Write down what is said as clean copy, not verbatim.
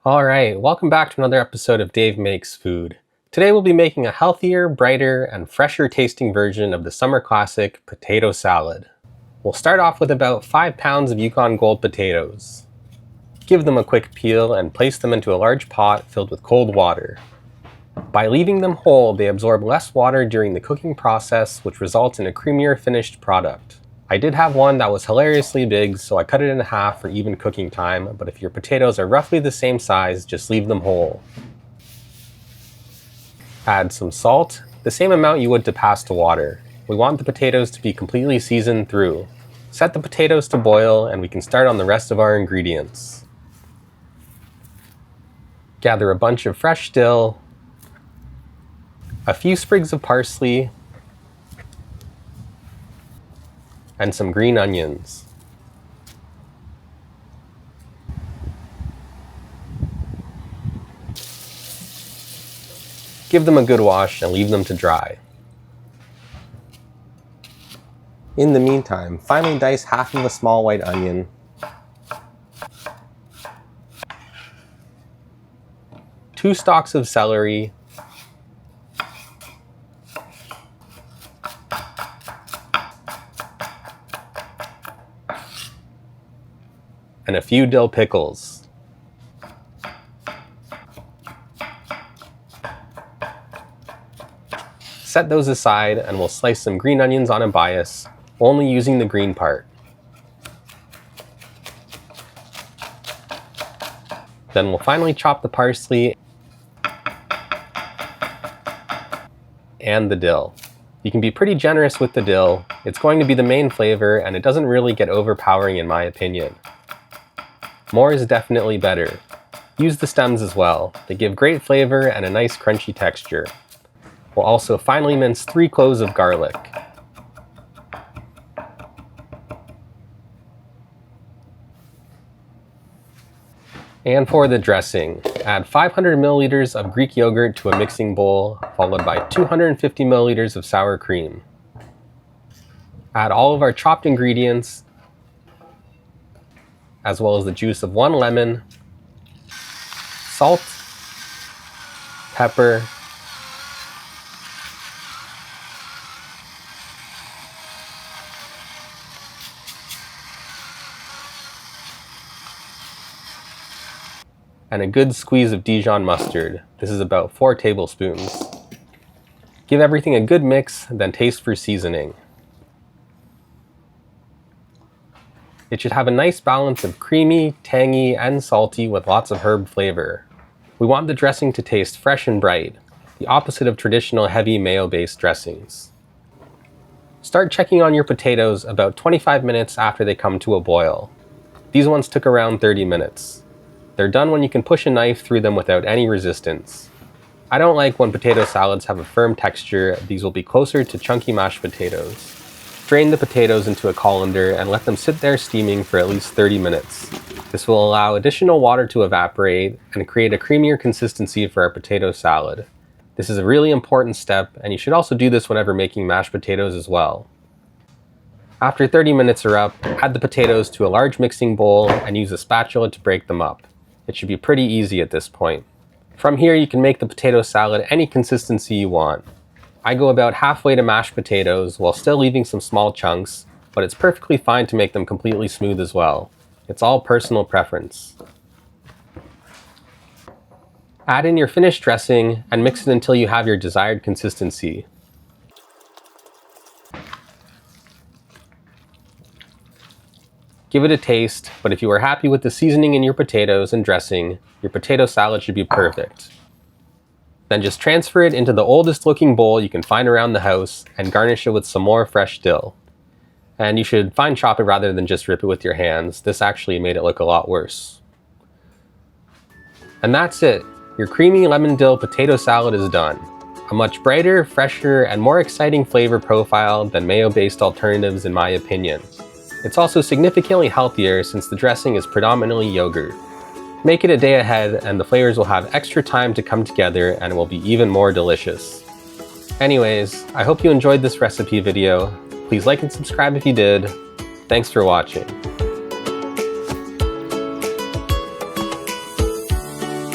Alright, welcome back to another episode of Dave Makes Food. Today we'll be making a healthier, brighter, and fresher tasting version of the summer classic potato salad. We'll start off with about 5 pounds of Yukon Gold potatoes. Give them a quick peel and place them into a large pot filled with cold water. By leaving them whole, they absorb less water during the cooking process, which results in a creamier finished product. I did have one that was hilariously big, so I cut it in half for even cooking time, but if your potatoes are roughly the same size, just leave them whole. Add some salt, the same amount you would to pasta water. We want the potatoes to be completely seasoned through. Set the potatoes to boil and we can start on the rest of our ingredients. Gather a bunch of fresh dill, a few sprigs of parsley, and some green onions. Give them a good wash and leave them to dry. In the meantime, finely dice half of a small white onion, two stalks of celery, and a few dill pickles. Set those aside and we'll slice some green onions on a bias, only using the green part. Then we'll finely chop the parsley and the dill. You can be pretty generous with the dill. It's going to be the main flavor and it doesn't really get overpowering in my opinion. More is definitely better. Use the stems as well. They give great flavor and a nice crunchy texture. We'll also finely mince 3 cloves of garlic. And for the dressing, add 500 milliliters of Greek yogurt to a mixing bowl, followed by 250 milliliters of sour cream. Add all of our chopped ingredients, as well as the juice of 1 lemon, salt, pepper, and a good squeeze of Dijon mustard. This is about 4 tablespoons. Give everything a good mix, then taste for seasoning. It should have a nice balance of creamy, tangy, and salty with lots of herb flavor. We want the dressing to taste fresh and bright, the opposite of traditional heavy mayo-based dressings. Start checking on your potatoes about 25 minutes after they come to a boil. These ones took around 30 minutes. They're done when you can push a knife through them without any resistance. I don't like when potato salads have a firm texture. These will be closer to chunky mashed potatoes. Drain the potatoes into a colander and let them sit there steaming for at least 30 minutes. This will allow additional water to evaporate and create a creamier consistency for our potato salad. This is a really important step, and you should also do this whenever making mashed potatoes as well. After 30 minutes are up, add the potatoes to a large mixing bowl and use a spatula to break them up. It should be pretty easy at this point. From here, you can make the potato salad any consistency you want. I go about halfway to mashed potatoes while still leaving some small chunks, but it's perfectly fine to make them completely smooth as well. It's all personal preference. Add in your finished dressing and mix it until you have your desired consistency. Give it a taste, but if you are happy with the seasoning in your potatoes and dressing, your potato salad should be perfect. Then just transfer it into the oldest looking bowl you can find around the house and garnish it with some more fresh dill. And you should fine chop it rather than just rip it with your hands. This actually made it look a lot worse. And that's it. Your creamy lemon dill potato salad is done. A much brighter, fresher, and more exciting flavor profile than mayo-based alternatives in my opinion. It's also significantly healthier since the dressing is predominantly yogurt. Make it a day ahead and the flavors will have extra time to come together and it will be even more delicious. Anyways, I hope you enjoyed this recipe video. Please like and subscribe if you did. Thanks for watching.